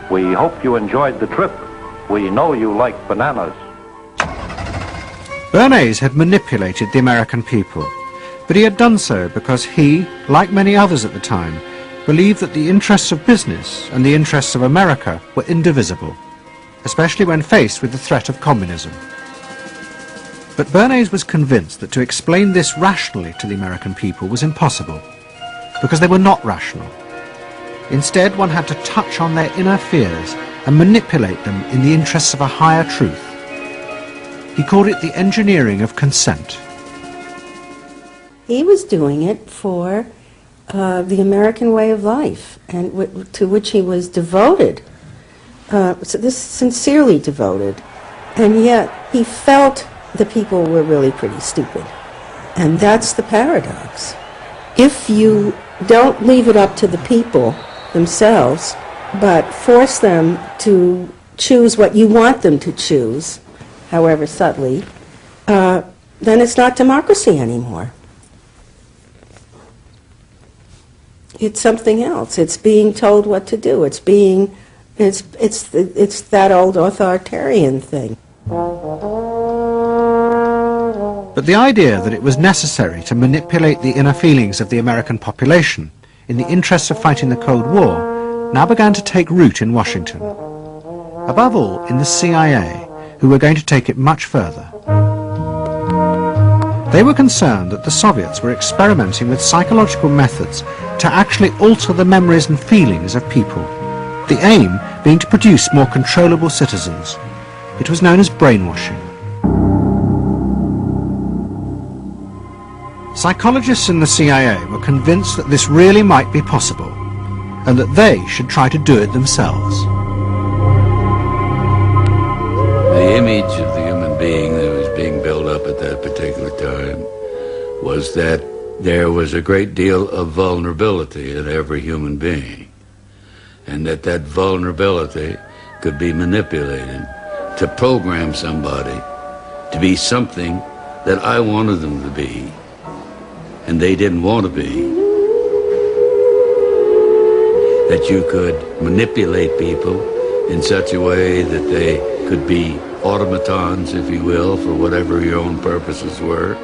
We hope you enjoyed the trip. We know you like bananas. Bernays had manipulated the American people, but he had done so because he, like many others at the time, believed that the interests of business and the interests of America were indivisible, especially when faced with the threat of communism. But Bernays was convinced that to explain this rationally to the American people was impossible, because they were not rational. Instead, one had to touch on their inner fears and manipulate them in the interests of a higher truth. He called it the engineering of consent. He was doing it for the American way of life, and to which he was devoted, sincerely devoted, and yet he felt the people were really pretty stupid. And that's the paradox. If you don't leave it up to the people themselves, but force them to choose what you want them to choose, however subtly, then it's not democracy anymore. It's something else. It's being told what to do. It's that old authoritarian thing. But the idea that it was necessary to manipulate the inner feelings of the American population in the interests of fighting the Cold War now began to take root in Washington. Above all, in the CIA, who were going to take it much further. They were concerned that the Soviets were experimenting with psychological methods to actually alter the memories and feelings of people, the aim being to produce more controllable citizens. It was known as brainwashing. Psychologists in the CIA were convinced that this really might be possible, and that they should try to do it themselves. The image of the human being that was being built up at that particular time was that there was a great deal of vulnerability in every human being, and that vulnerability could be manipulated to program somebody to be something that I wanted them to be, and they didn't want to be. That you could manipulate people in such a way that they could be automatons, if you will, for whatever your own purposes were.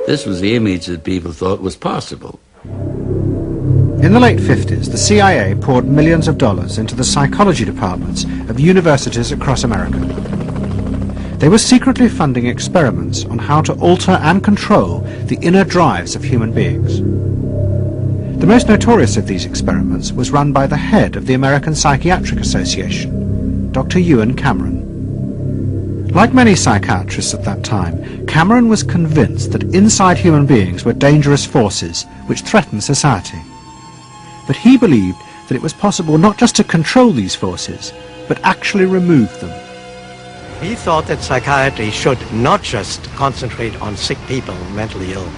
This was the image that people thought was possible. In the late 50s, the CIA poured millions of dollars into the psychology departments of universities across America. They were secretly funding experiments on how to alter and control the inner drives of human beings. The most notorious of these experiments was run by the head of the American Psychiatric Association, Dr. Ewan Cameron. Like many psychiatrists at that time, Cameron was convinced that inside human beings were dangerous forces which threatened society. But he believed that it was possible not just to control these forces, but actually remove them. He thought that psychiatry should not just concentrate on sick people, mentally ill,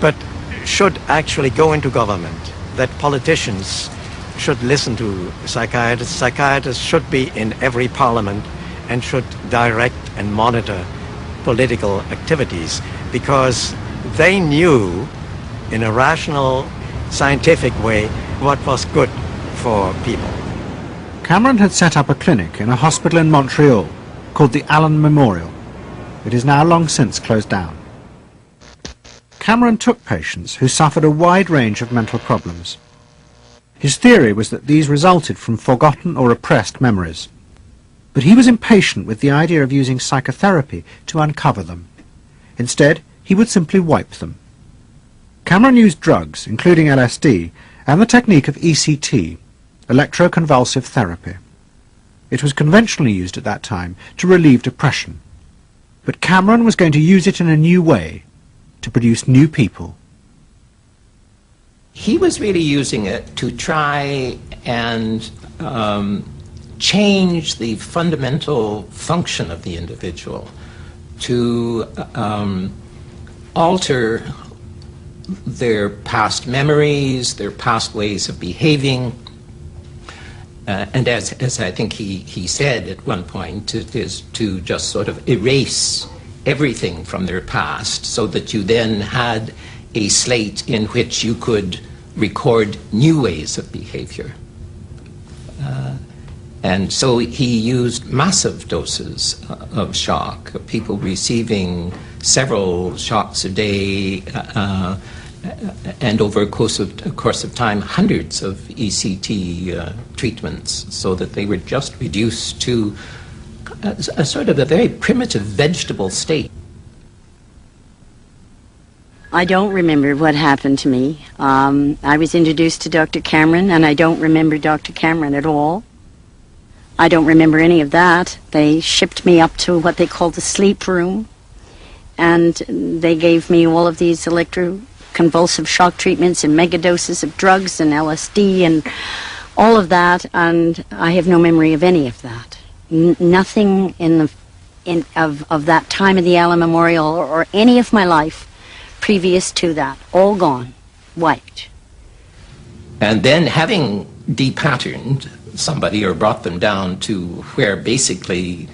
but should actually go into government, that politicians should listen to psychiatrists. Psychiatrists should be in every parliament and should direct and monitor political activities, because they knew in a rational, scientific way what was good for people. Cameron had set up a clinic in a hospital in Montreal called the Allen Memorial. It is now long since closed down. Cameron took patients who suffered a wide range of mental problems. His theory was that these resulted from forgotten or repressed memories. But he was impatient with the idea of using psychotherapy to uncover them. Instead, he would simply wipe them. Cameron used drugs, including LSD, and the technique of ECT, electroconvulsive therapy. It was conventionally used at that time to relieve depression. But Cameron was going to use it in a new way, to produce new people. He was really using it to try and change the fundamental function of the individual, to alter their past memories, their past ways of behaving, and as I think he said at one point, it is to just sort of erase everything from their past so that you then had a slate in which you could record new ways of behavior. And so he used massive doses of shock, people receiving several shocks a day, and over a course of time, hundreds of ECT treatments, so that they were just reduced to a sort of a very primitive vegetable state. I don't remember what happened to me. I was introduced to Dr. Cameron, and I don't remember Dr. Cameron at all. I don't remember any of that. They shipped me up to what they called the sleep room, and they gave me all of these electroconvulsive shock treatments and megadoses of drugs and LSD and all of that, and I have no memory of any of that. Nothing of that time of the Allen Memorial or any of my life previous to that. All gone. Wiped. And then having depatterned somebody or brought them down to where basically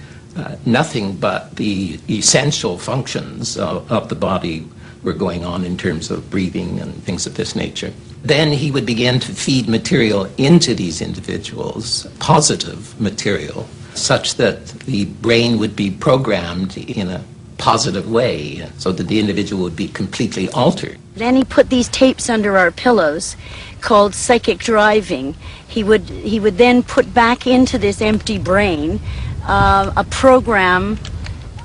nothing but the essential functions of the body were going on in terms of breathing and things of this nature. Then he would begin to feed material into these individuals, positive material, such that the brain would be programmed in a positive way, so that the individual would be completely altered. Then he put these tapes under our pillows called psychic driving. He would then put back into this empty brain a program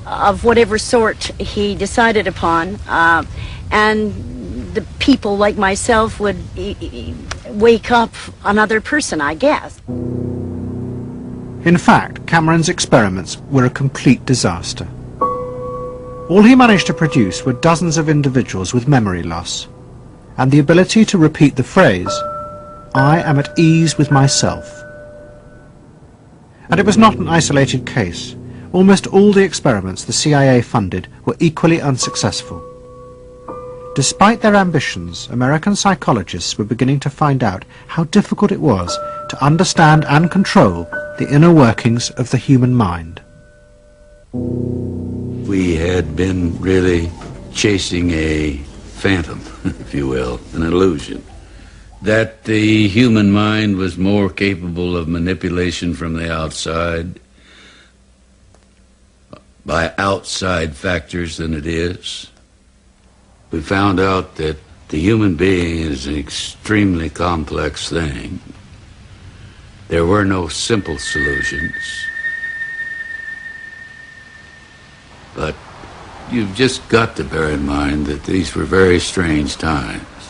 of whatever sort he decided upon, and the people like myself would wake up another person, I guess. In fact, Cameron's experiments were a complete disaster. All he managed to produce were dozens of individuals with memory loss, and the ability to repeat the phrase, "I am at ease with myself." And it was not an isolated case. Almost all the experiments the CIA funded were equally unsuccessful. Despite their ambitions, American psychologists were beginning to find out how difficult it was to understand and control the inner workings of the human mind. We had been really chasing a phantom, if you will, an illusion, that the human mind was more capable of manipulation from the outside by outside factors than it is. We found out that the human being is an extremely complex thing. There were no simple solutions. But you've just got to bear in mind that these were very strange times.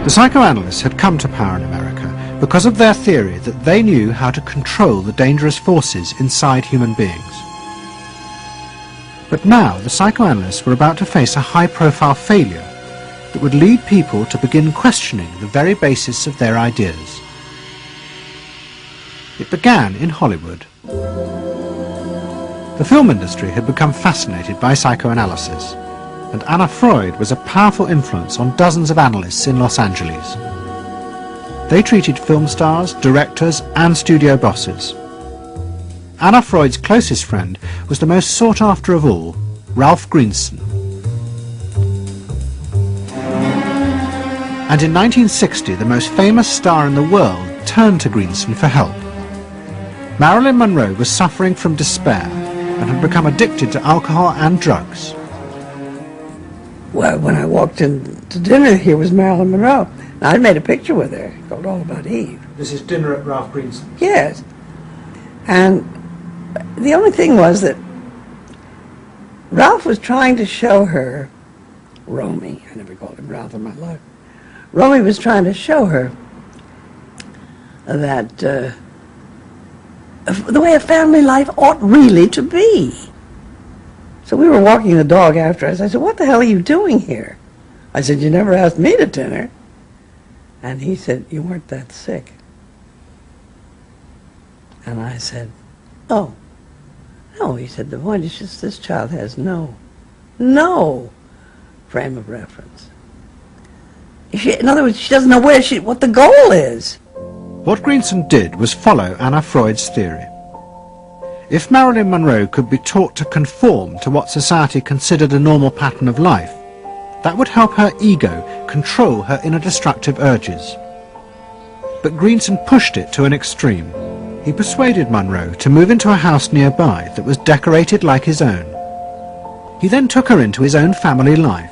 The psychoanalysts had come to power in America because of their theory that they knew how to control the dangerous forces inside human beings. But now the psychoanalysts were about to face a high-profile failure that would lead people to begin questioning the very basis of their ideas. It began in Hollywood. The film industry had become fascinated by psychoanalysis, and Anna Freud was a powerful influence on dozens of analysts in Los Angeles. They treated film stars, directors, and studio bosses. Anna Freud's closest friend was the most sought after of all, Ralph Greenson. And in 1960, the most famous star in the world turned to Greenson for help. Marilyn Monroe was suffering from despair and had become addicted to alcohol and drugs. Well, when I walked in to dinner, here was Marilyn Monroe. And I'd made a picture with her called All About Eve. This is dinner at Ralph Greenson's. Yes. And the only thing was that Ralph was trying to show her, Romy, I never called him Ralph in my life, Romy was trying to show her that the way a family life ought really to be. So we were walking the dog after us. I said, "What the hell are you doing here?" I said, "You never asked me to dinner." And he said, "You weren't that sick." And I said, "Oh, no." He said, "The point is just this child has no frame of reference. In other words, she doesn't know what the goal is." What Greenson did was follow Anna Freud's theory. If Marilyn Monroe could be taught to conform to what society considered a normal pattern of life, that would help her ego control her inner destructive urges. But Greenson pushed it to an extreme. He persuaded Monroe to move into a house nearby that was decorated like his own. He then took her into his own family life,